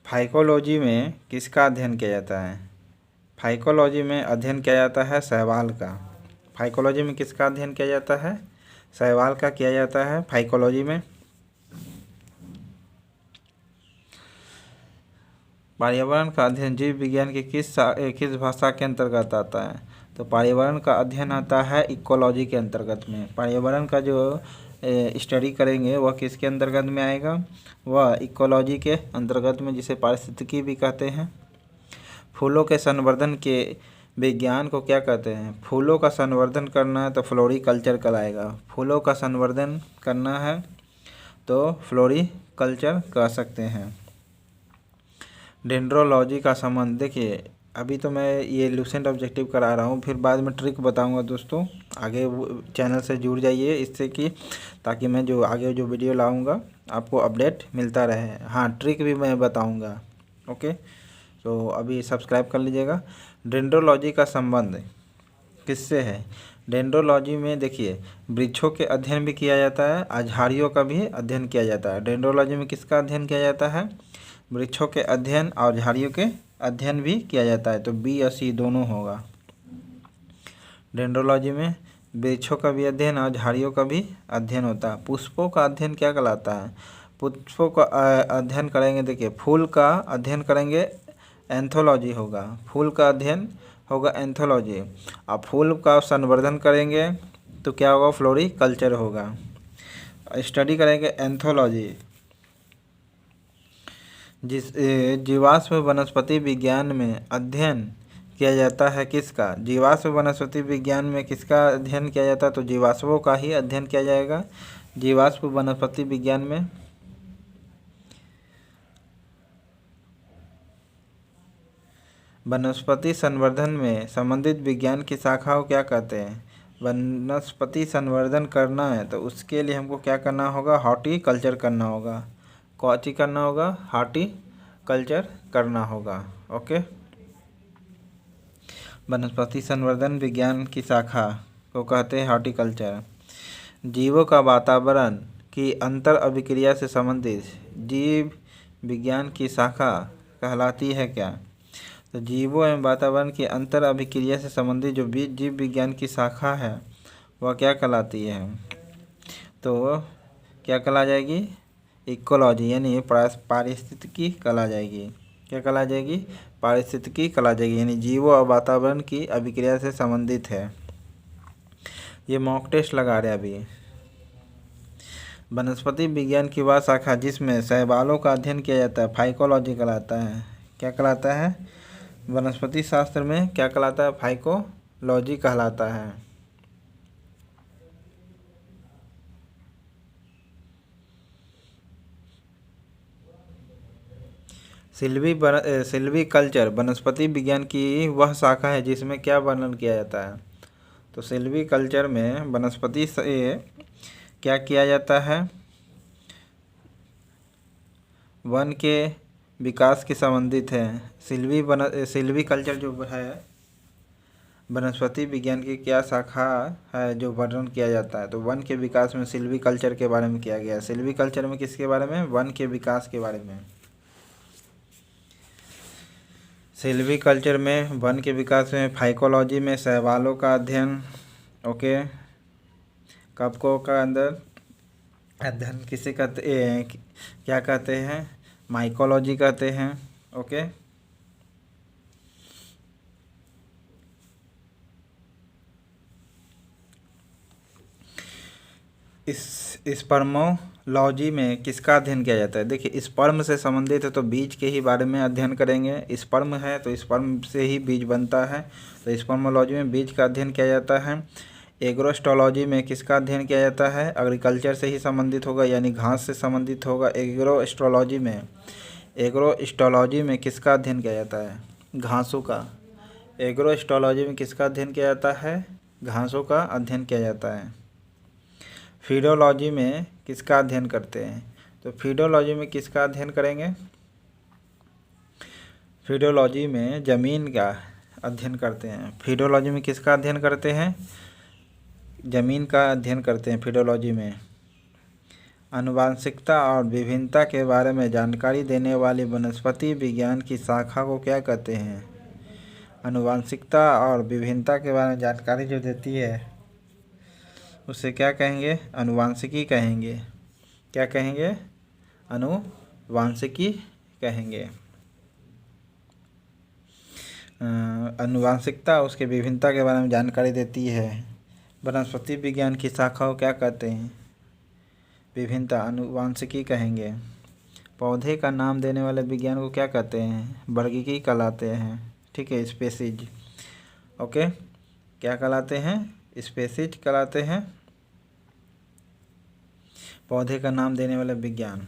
Phycology में किसका अध्ययन किया जाता है? फाइकोलॉजी में अध्ययन किया जाता है शैवाल का। फाइकोलॉजी में किसका अध्ययन किया जाता है? शैवाल का किया जाता है फाइकोलॉजी में। पर्यावरण का अध्ययन जीव विज्ञान की किस भाषा के अंतर्गत आता है? तो पर्यावरण का अध्ययन आता है इकोलॉजी के अंतर्गत में। पर्यावरण का जो स्टडी करेंगे वह किसके अंतर्गत में आएगा? वह इकोलॉजी के अंतर्गत में, जिसे पारिस्थितिकी भी कहते हैं। फूलों के संवर्धन के विज्ञान को क्या कहते हैं? फूलों का संवर्धन करना है तो फ्लोरीकल्चर कहलाएगा। फूलों का संवर्धन करना है तो फ्लोरीकल्चर कह सकते हैं। डेंड्रोलॉजी का संबंध, देखिए अभी तो मैं ये लूसेंट ऑब्जेक्टिव करा रहा हूँ, फिर बाद में ट्रिक बताऊँगा दोस्तों। आगे चैनल से जुड़ जाइए इससे कि ताकि मैं जो आगे जो वीडियो लाऊँगा आपको अपडेट मिलता रहे। हाँ, ट्रिक भी मैं बताऊँगा। ओके, तो अभी सब्सक्राइब कर लीजिएगा। डेंड्रोलॉजी का संबंध किससे है? डेंड्रोलॉजी में देखिए वृक्षों के अध्ययन भी किया जाता है और झाड़ियों का भी अध्ययन किया जाता है। डेंड्रोलॉजी में किसका अध्ययन किया जाता है? वृक्षों के अध्ययन और झाड़ियों के अध्ययन भी किया जाता है, तो बी और सी दोनों होगा। डेंड्रोलॉजी में वृक्षों का भी अध्ययन और झाड़ियों का भी अध्ययन होता है। पुष्पों का अध्ययन क्या कहलाता है? पुष्पों का अध्ययन करेंगे, देखिए फूल का अध्ययन करेंगे एंथोलॉजी होगा। फूल का अध्ययन होगा एंथोलॉजी, और फूल का संवर्धन करेंगे तो क्या होगा? फ्लोरीकल्चर होगा। स्टडी करेंगे एंथोलॉजी। जीवाश्म वनस्पति विज्ञान में अध्ययन किया जाता है किसका? जीवाश्म वनस्पति विज्ञान में किसका अध्ययन किया जाता है? तो जीवाश्मों का ही अध्ययन किया जाएगा जीवाश्म वनस्पति विज्ञान में। वनस्पति संवर्धन में संबंधित विज्ञान की शाखा को क्या कहते हैं? वनस्पति संवर्धन करना है तो उसके लिए हमको क्या करना होगा? हॉर्टिकल्चर करना होगा। कौन करना होगा? हॉर्टिकल्चर करना होगा। ओके, वनस्पति संवर्धन विज्ञान की शाखा को कहते हैं हॉर्टिकल्चर। जीवों का वातावरण की अंतर अभिक्रिया से संबंधित जीव विज्ञान की शाखा कहलाती है क्या? तो जीवों एवं वातावरण की अंतर अभिक्रिया से संबंधित जो जीव विज्ञान की शाखा है वह क्या कहलाती है? तो क्या कहला जाएगी? इकोलॉजी, यानी पारिस्थितिकी कहला जाएगी। क्या कहला जाएगी? पारिस्थितिकी कहला जाएगी, यानी जीवों और वातावरण की अभिक्रिया से संबंधित है। ये मॉक टेस्ट लगा रहे अभी। वनस्पति विज्ञान की वह शाखा जिसमें शैवालों का अध्ययन किया जाता है फाइकोलॉजी कहलाता है। क्या कहलाता है? वनस्पति शास्त्र में क्या कहलाता है? फाइकोलॉजी कहलाता है। सिल्वीकल्चर वनस्पति विज्ञान की वह शाखा है जिसमें क्या वर्णन किया जाता है? तो सिल्वीकल्चर में वनस्पति से क्या किया जाता है? वन के विकास के संबंधित है। सिल्वीकल्चर जो है वनस्पति विज्ञान की क्या शाखा है जो वर्णन किया जाता है? तो वन के विकास में सिल्वीकल्चर के बारे में किया गया है। सिल्वीकल्चर में किसके बारे में? वन के विकास के बारे में। सिल्वीकल्चर में वन के विकास में, फाइकोलॉजी में शैवालों का अध्ययन। ओके, कवकों का अंदर अध्ययन किसे कहते क्या कहते हैं? माइकोलॉजी कहते हैं। ओके, स्पर्मोलॉजी में किसका अध्ययन किया जाता है? देखिए स्पर्म से संबंधित है तो बीज के ही बारे में अध्ययन करेंगे। स्पर्म है तो स्पर्म से ही बीज बनता है, तो स्पर्मोलॉजी में बीज का अध्ययन किया जाता है। एग्रोस्टोलॉजी में किसका अध्ययन किया जाता है? एग्रीकल्चर से ही संबंधित होगा, यानी घास से संबंधित होगा। एग्रोस्टोलॉजी में किसका अध्ययन किया जाता है? घासों का। एग्रोस्टोलॉजी में किसका अध्ययन किया जाता है? घासों का अध्ययन किया जाता है। फीडोलॉजी में किसका अध्ययन करते हैं? तो फीडोलॉजी में किसका अध्ययन करेंगे? फीडोलॉजी में ज़मीन का अध्ययन करते हैं। फीडोलॉजी में किसका अध्ययन करते हैं? ज़मीन का अध्ययन करते हैं फीडोलॉजी में। आनुवांशिकता और विभिन्नता के बारे में जानकारी देने वाली वनस्पति विज्ञान की शाखा को क्या कहते हैं? आनुवांशिकता और विभिन्नता के बारे में जानकारी जो देती है उसे क्या कहेंगे? आनुवांशिकी कहेंगे। क्या कहेंगे? आनुवांशिकी कहेंगे। आनुवांशिकता उसके विभिन्नता के बारे में जानकारी देती है। वनस्पति विज्ञान की शाखा को क्या कहते हैं? विभिन्नता, आनुवांशिकी कहेंगे। पौधे का नाम देने वाले विज्ञान को क्या कहते हैं? वर्गीकी कहलाते हैं। ठीक है, स्पेसीज। ओके, क्या कहलाते हैं? स्पेसीज कहलाते हैं पौधे का नाम देने वाले विज्ञान।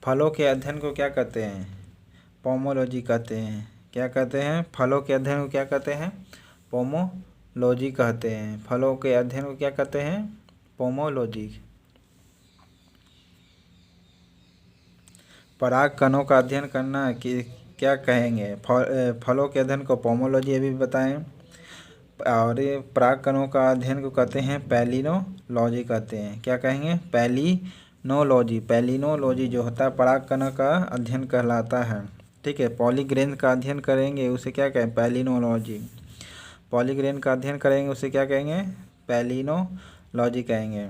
फलों के अध्ययन को क्या कहते हैं? पोमोलॉजी कहते हैं। क्या कहते हैं? फलों के अध्ययन को क्या कहते हैं? पोमोलॉजी कहते हैं। फलों के अध्ययन को क्या कहते हैं? पोमोलॉजी। पराग कणों का अध्ययन करना कि क्या कहेंगे? फलों के अध्ययन को पोमोलॉजी अभी बताएं। और पराग कणों का अध्ययन को कहते हैं पैलिनोलॉजी कहते हैं। क्या कहेंगे? पैलिनोलॉजी। पैलिनोलॉजी जो होता है पराग कणों का अध्ययन कहलाता है। ठीक है, पॉलीग्रेन का अध्ययन करेंगे उसे क्या कहें? पैलिनोलॉजी। पॉलीग्रेन का अध्ययन करेंगे उसे क्या कहेंगे? पैलिनोलॉजी कहेंगे।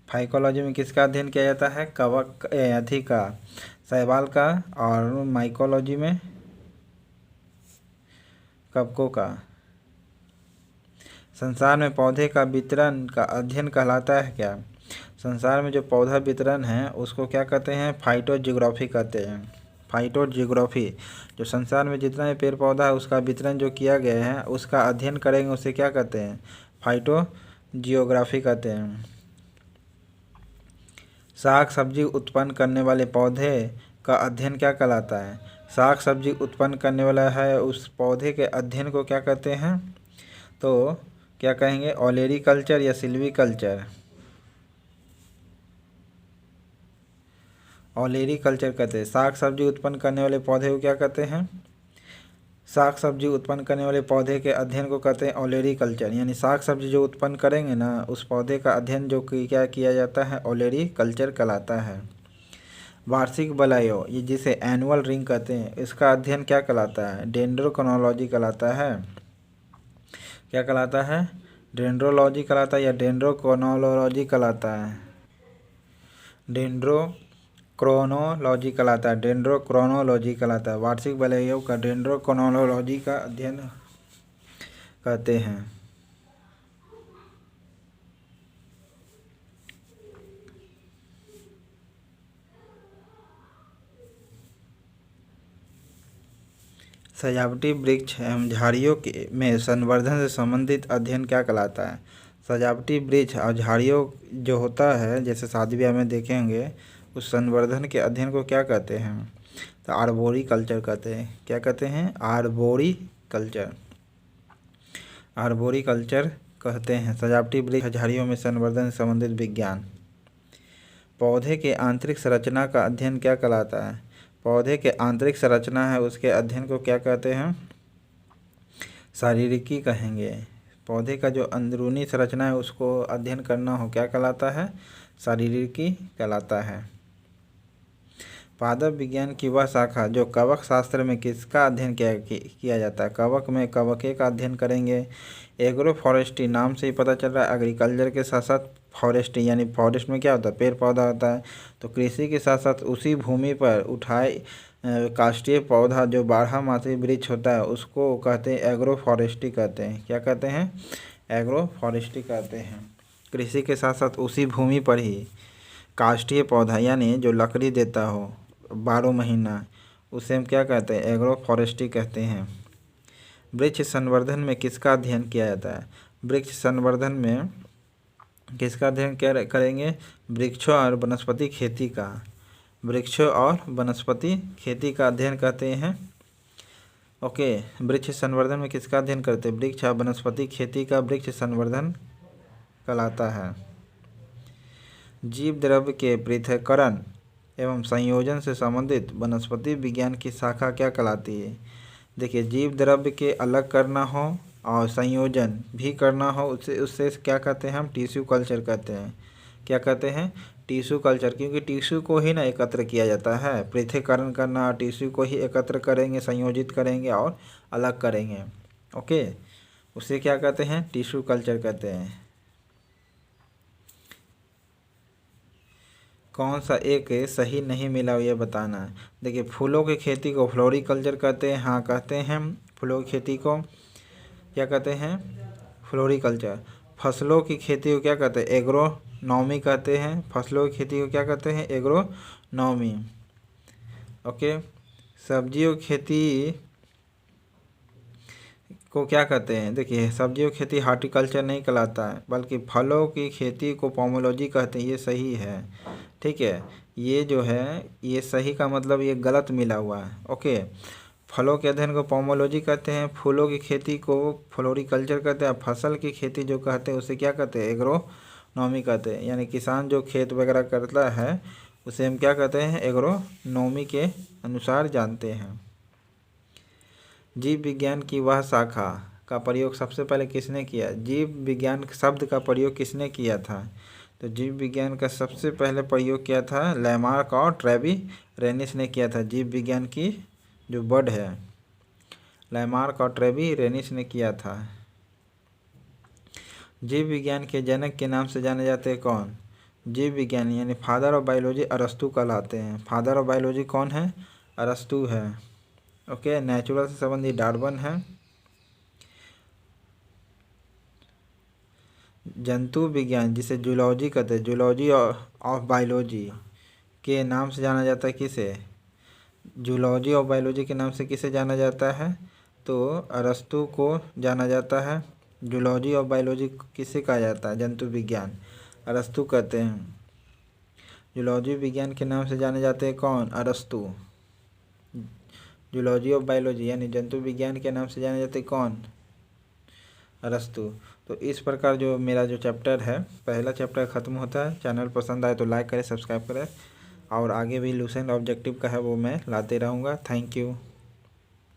फाइकोलॉजी में किसका अध्ययन किया जाता है? कवक का, शैवाल का। और माइकोलॉजी में कवकों का। संसार में पौधे का वितरण का अध्ययन कहलाता है क्या? संसार में जो पौधा वितरण है उसको क्या कहते हैं? फाइटोजियोग्राफी कहते हैं। फाइटोजियोग्राफी, जो संसार में जितना भी पेड़ पौधा है उसका वितरण जो किया गया है उसका अध्ययन करेंगे उसे क्या कहते हैं? फाइटोजियोग्राफी कहते हैं। साग सब्जी उत्पन्न करने वाले पौधे का अध्ययन क्या कहलाता है? साग सब्जी उत्पन्न करने वाला है उस पौधे के अध्ययन को क्या कहते हैं? तो क्या कहेंगे? ओलेरीकल्चर या सिल्वीकल्चर? ओलेरीकल्चर कहते हैं। साग सब्जी उत्पन्न करने वाले पौधे को क्या कहते हैं? साग सब्जी उत्पन्न करने वाले पौधे के अध्ययन को कहते हैं ओलेरीकल्चर। यानी साग सब्जी जो उत्पन्न करेंगे ना उस पौधे का अध्ययन जो क्या किया जाता है? ओलेरीकल्चर कहलाता है। वार्षिक वलयों, ये जिसे एनुअल रिंग कहते हैं, इसका अध्ययन क्या कहलाता है? डेंड्रोक्रोनोलॉजी कहलाता है। क्या कहलाता है? डेंड्रोलॉजी कहलाता है या डेंड्रोक्रोनोलॉजी कहलाता है? डेंड्रोक्रोनोलॉजी कहलाता है। डेंड्रोक्रोनोलॉजी कहलाता है। वार्षिक वलयों का डेंड्रोक्रोनोलॉजी का अध्ययन कहते हैं। सजावटी वृक्ष एवं झाड़ियों के में संवर्धन से संबंधित अध्ययन क्या कहलाता है? सजावटी वृक्ष और झाड़ियों जो होता है जैसे शादी ब्याह में देखेंगे उस संवर्धन के अध्ययन को क्या कहते हैं? तो आर्बोरिकल्चर कहते हैं। क्या कहते हैं? आर्बोरिकल्चर। आर्बोरिकल्चर कहते हैं सजावटी वृक्ष झाड़ियों में संवर्धन से संबंधित विज्ञान। पौधे के आंतरिक संरचना का अध्ययन क्या कहलाता है? पौधे के आंतरिक संरचना है उसके अध्ययन को क्या कहते हैं? शारीरिकी कहेंगे। पौधे का जो अंदरूनी संरचना है उसको अध्ययन करना हो क्या कहलाता है? शारीरिकी कहलाता है। पादप विज्ञान की वह शाखा जो कवक शास्त्र में किसका अध्ययन किया जाता है? कवक में कवके का अध्ययन करेंगे। एग्रो फॉरेस्ट्री नाम से ही पता चल रहा है एग्रीकल्चर के साथ साथ फॉरेस्ट्री, यानी फॉरेस्ट में क्या होता है? पेड़ पौधा होता है। तो कृषि के साथ साथ उसी भूमि पर उठाए काष्ठीय पौधा जो बारहमासी वृक्ष होता है उसको कहते हैं एग्रो फॉरेस्ट्री कहते हैं। क्या कहते हैं? एग्रो फॉरेस्ट्री कहते हैं। कृषि के साथ साथ उसी भूमि पर ही काष्ठीय पौधा यानी जो लकड़ी देता हो 12 महीना उसे हम क्या कहते हैं? एग्रो फॉरेस्ट्री कहते हैं। वृक्ष संवर्धन में किसका अध्ययन किया जाता है? वृक्ष संवर्धन में किसका अध्ययन करेंगे? वृक्षों और वनस्पति खेती का। वृक्षों और वनस्पति खेती का अध्ययन कहते हैं। ओके, वृक्ष संवर्धन में किसका अध्ययन करते हैं? वृक्ष और वनस्पति खेती का वृक्ष संवर्धन कहलाता है। जीव द्रव्य के पृथक्करण एवं संयोजन से संबंधित वनस्पति विज्ञान की शाखा क्या कहलाती है? देखिए, जीव द्रव्य के अलग करना हो और संयोजन भी करना हो, उससे उससे क्या कहते हैं हम टिश्यू कल्चर कहते हैं। क्या कहते हैं? टिश्यू कल्चर, क्योंकि टिश्यू को ही ना एकत्र किया जाता है। पृथक्करण करना, टिश्यू को ही एकत्र करेंगे, संयोजित करेंगे और अलग करेंगे। ओके, उसे क्या कहते हैं? टिश्यू कल्चर कहते हैं। कौन सा एक सही नहीं मिला ये बताना है। देखिए, फूलों की खेती को फ्लोरिकल्चर कहते हैं। हाँ, कहते हैं फूलों की खेती को क्या कहते हैं? फ्लोरिकल्चर। फसलों की खेती को क्या कहते हैं? एग्रोनॉमी कहते हैं। फसलों की खेती को क्या कहते हैं? एग्रोनॉमी। ओके, सब्जियों की खेती को क्या कहते हैं? देखिए, सब्जियों की खेती हार्टिकल्चर नहीं कहलाता है, बल्कि फलों की खेती को पोमोलॉजी कहते हैं। ये सही है, ठीक है। ये जो है, ये सही का मतलब ये गलत मिला हुआ है। ओके, फलों के अध्ययन को पोमोलॉजी कहते हैं, फूलों की खेती को फ्लोरिकल्चर कहते हैं, फसल की खेती जो कहते हैं उसे क्या कहते हैं? एग्रोनॉमी कहते हैं। यानी किसान जो खेत वगैरह करता है उसे हम क्या कहते हैं? एग्रोनॉमी के अनुसार जानते हैं। जीव विज्ञान की वह शाखा का प्रयोग सबसे पहले किसने किया? जीव विज्ञान शब्द का प्रयोग किसने किया था? तो जीव विज्ञान का सबसे पहले प्रयोग किया था लैमार्क और ट्रेविरेनिस ने किया था। जीव विज्ञान की जो वर्ड है, लैमार्क और ट्रेविरेनिस ने किया था। जीव विज्ञान के जनक के नाम से जाने जाते हैं कौन? जीव विज्ञान यानी फादर ऑफ बायोलॉजी अरस्तु कहलाते हैं। फादर ऑफ बायोलॉजी कौन है? अरस्तु है। ओके, नेचुरल से संबंधित डार्विन है। जंतु विज्ञान जिसे जूलॉजी कहते हैं, जूलॉजी ऑफ बायोलॉजी के नाम से जाना जाता है किसे? जूलॉजी ऑफ बायोलॉजी के नाम से किसे जाना जाता है? तो अरस्तु को जाना जाता है। जूलॉजी ऑफ बायोलॉजी किसे कहा जाता है? जंतु विज्ञान, अरस्तु कहते हैं। जूलॉजी विज्ञान के नाम से जाने जाते हैं कौन? अरस्तु। जूलॉजी ऑफ बायोलॉजी यानी जंतु विज्ञान के नाम से जाने जाते हैं कौन? अरस्तु। तो इस प्रकार जो मेरा जो चैप्टर है, पहला चैप्टर ख़त्म होता है। चैनल पसंद आए तो लाइक करें, सब्सक्राइब करें, और आगे भी लुसेंट ऑब्जेक्टिव का है वो मैं लाते रहूँगा। Thank you.